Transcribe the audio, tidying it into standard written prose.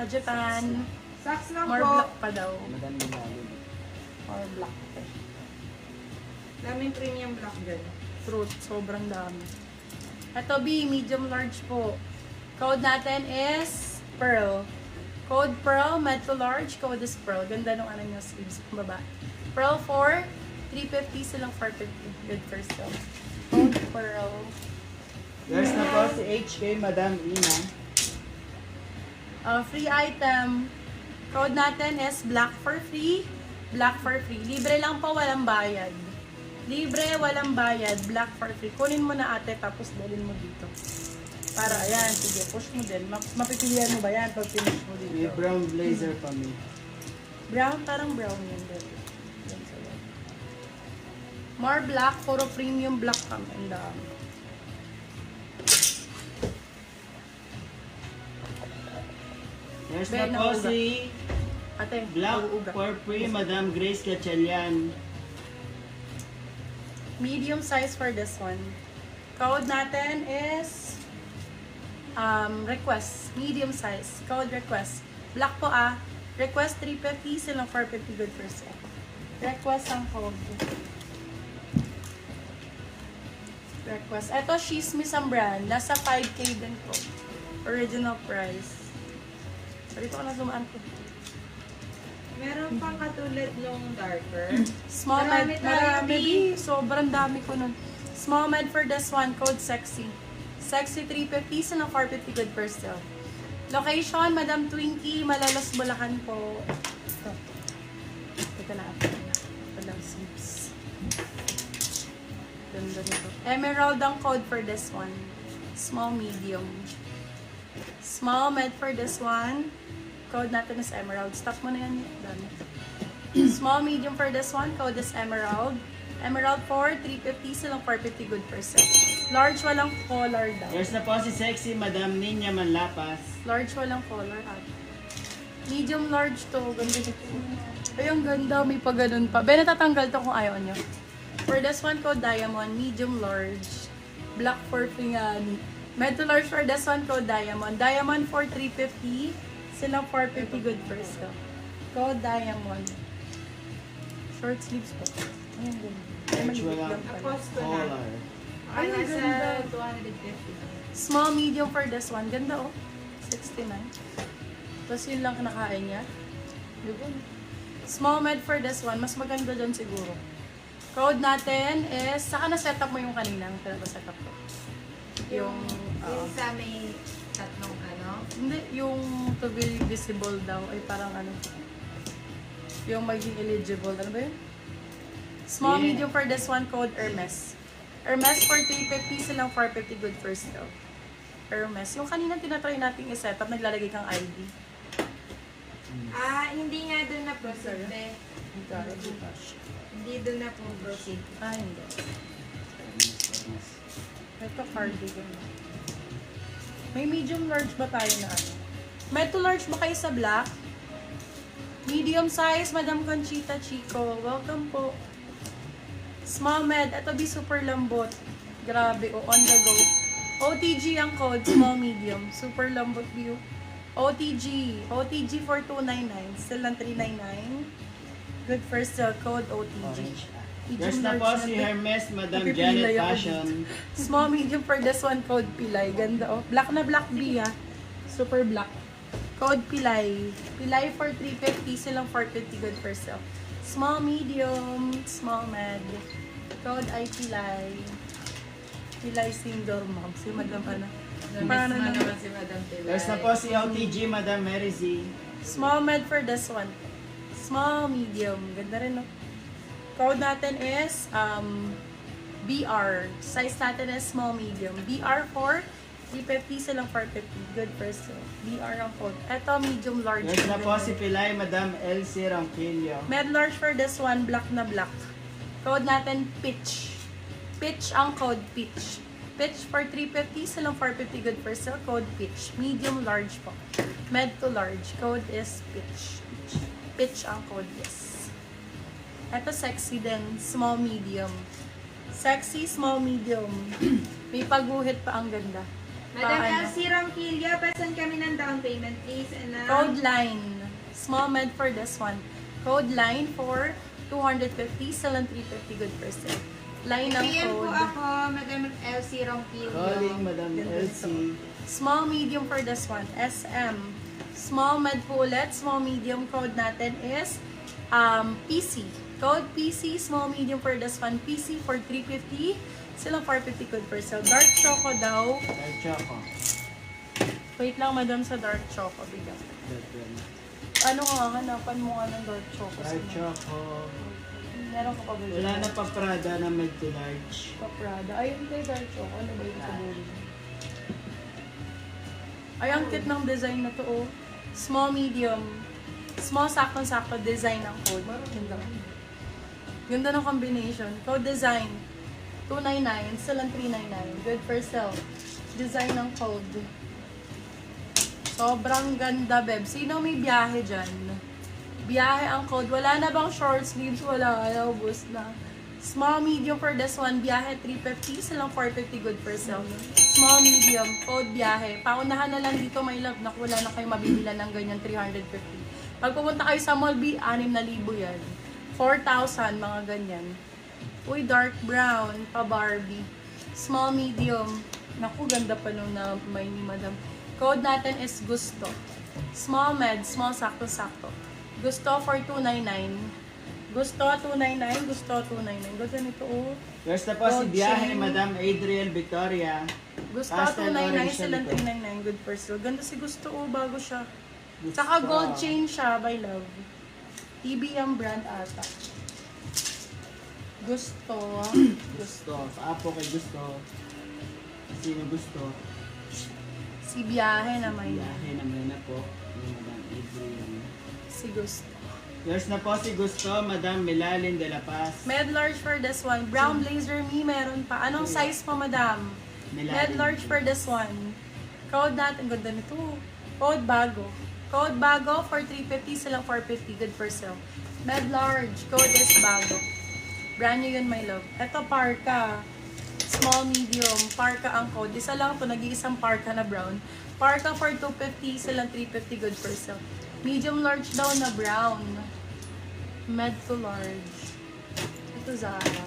Japan. Socks lang More po. black pa daw. Madami lalim. More black. Daming premium black dyan. Fruit, sobrang dami. Ito B, medium large po. Code natin is Pearl. Code Pearl, med to large. Code is Pearl. Ganda nung ano nyo, sleeves ng baba. Pearl 4, 350 silang 450. Good first go. Code Pearl. There's na po si HK, Madam Ina. Free item. Code natin is black for free. Black for free. Libre lang po, walang bayad. Libre, walang bayad. Black for free. Kunin mo na ate, tapos dalhin mo dito. Para, ayan, sige, push mo din. Mapipilihan mo ba yan pag finish mo dito? May brown blazer pa mi. Brown, parang brown yan. Dito. Yan sa loob. More black, puro premium black kami. Ang dami. There's Ben, na po nauga. si Ate, Black uuga. for free, Madam Grace Gatchalian. Medium size for this one. Code natin is request. Medium size. Code request. Black po Request 350, silang 450 good for sale. Request ang code. Request. Ito, Shismis ang brand. Nasa 5K din po. Original price. So, dito ko na zumaan ko. Meron pang katulad nung darker. Small Marami med. tayo, Marami. B. Sobrang dami ko nun. Small med for this one. Code sexy. Sexy 350 silang 450 good for sale. Location, Madam Twinkie, Malolos, Bulacan po. Ito na ako. Ito lang sleeves. Ganda nito. Emerald ang code for this one. Small, medium. Small med for this one. Code natin is Emerald. Stop mo na yan. Dami. Small, medium for this one. Code is Emerald. Emerald 4, 350 silang 450 good for sale. Large, walang color daw. There's na po si Sexy, Madam Ninya Manlapas. Large, walang color. Medium large to. Ganda nito. Ay, ang ganda. May pa ganun pa. Ben, natatanggal to kung ayaw nyo. For this one, code Diamond. Medium large. Black for Pingani. Med to large for this one, code Diamond. Diamond for 350. Silang 450 good for sale. Code Diamond. Short sleeves po. Ayan, ganda. Ay, Large, maliit walang lang pala. Tapos ko na. color. Ay, Ay, ang nasa ganda. 250. Small, medium for this one. Ganda oh. 69. Tapos yun lang kinakain niya. Diba? Small med for this one. Mas maganda dyan siguro. Code natin is, saka na-setup mo yung kanina. Pinag-setup ko. Yung, Yung sa may tatlong ano. hindi, yung to be visible daw ay parang ano. Yung maging eligible. Ano ba yun? Small, Yeah. medium for this one. Code Hermes. Hermes for 350 silang 450 good for sale. Hermes. Yung kanina tinatry natin i-setup, naglalagay kang ID. Hindi nga doon na proceed. Hindi doon na po proceed. Hindi. Ito cardigan. May medium large ba tayo na ano? Med to large ba kayo sa black? Medium size, Madam Conchita Chico. Welcome po. Small med. Ito be super lambot. Grabe. On the go. OTG ang code. Small, medium. Super lambot view. OTG. OTG for 299. Still lang 399. Good first sale. Code OTG. Orange. Medium There's na large po si natin. Hermes, Madam Pipilay Janet ako Passion. Small, medium for this one, code Pilay. Ganda oh. Black na black B Super black. Code Pilay. Pilay for 350, silang 450 good for sale. Small, medium, small med. Code ay Pilay. Pilay single mom. Si Madam ano. Paano naman? si Madam Pilay. There's na po si OTG, Madam Mary Z. Small med for this one. Small, medium. Ganda rin no. Code natin is BR. Size natin is small, medium. BR for 350 silang 450. Good first sale. BR ang code. Ito, medium large. There's na po si Pilay, Madam Elsie Ronquillo. Med large for this one, black na black. Code natin, pitch. Pitch ang code, pitch. Pitch for 350, silang 450 good for sale. Code pitch. Medium large po. Med to large. Code is pitch. Pitch ang code, yes. Ito sexy din. Small, medium. Sexy, small, medium. May pagguhit pa ang ganda. Madam Paano? Elsie Ronquillo, pasan kami ng down payment, please. And Code line. Small med for this one. Code line for 250, still on 350, good percent. Line ng PM po code. ako, Madam Elsie Ronquillo. Calling Madam Ganda Elsie. Small medium for this one. SM. Small med po ulit. Small medium code natin is PC. Code PC, small medium for this one. PC for 350. Sila 450 good per sale. Dark choco daw. Dark choco. Wait lang, madam, sa dark choco. Bigyan. That one. Ano nga, hanapan mo nga ng dark choco. Dark choco. Meron ka pa ba? Wala na pa Prada na med to large. Paprada. Ayun kay dark choco. Ano ba yung sa dulo? Ay, ang cute ng design na to, oh. Small, medium. Small, sakto-sakto design ng code. Ganda. Ganda ng combination. Code design. 299. Still ang 399. Good for sale. Design ng code. Sobrang ganda, Beb. Sino may biyahe dyan? Biyahe ang code. Wala na bang short sleeves? Wala. Ubus na. Small, medium for this one. Biyahe 350. Silang 450. Good for sale. Small, medium. Code biyahe. Paunahan na lang dito, my love. Naku, wala na kayo mabibilan ng ganyan. 350. Pag pumunta kayo sa mall, 6,000 yan. 4,000, mga ganyan. Uy, dark brown. Pa-Barbie. Small, medium. Naku, ganda pa nung na may ni madam. Code natin is gusto. Small med, small sakto-sakto. Gusto for 299. Gusto 299, gusto 299. Ganda nito, oh. Yours na po si Gold Biyahe chain. Madam Adriel Victoria. Gusto Pastel 299, orange silang siya nito. 399. Good for sale. Ganda si gusto, oh. Bago siya. Gusto. Tsaka gold chain siya, by love. TBM brand ata. Gusto. Gusto. Paapo kay gusto. Sino gusto? Si Biyahe na may. Biyahe naman na po. Ni Madam Adriel. Si Gusto. Yours na po si Gusto, Madam Milalin de la Paz. Med large for this one. Brown blazer me, meron pa. Anong size po, madam? Med large for this one. Code natin, ganda nito. Code bago. Code bago for 350, silang 450. Good for sale. Med large. Code is bago. Brand new yun, my love. Ito, parka. Small, medium. Parka ang code. Isa lang to, nag-iisang parka na brown. Parka for 250, silang 350. Good for sale. Medium large daw na brown. Med to large. Ito, Zara.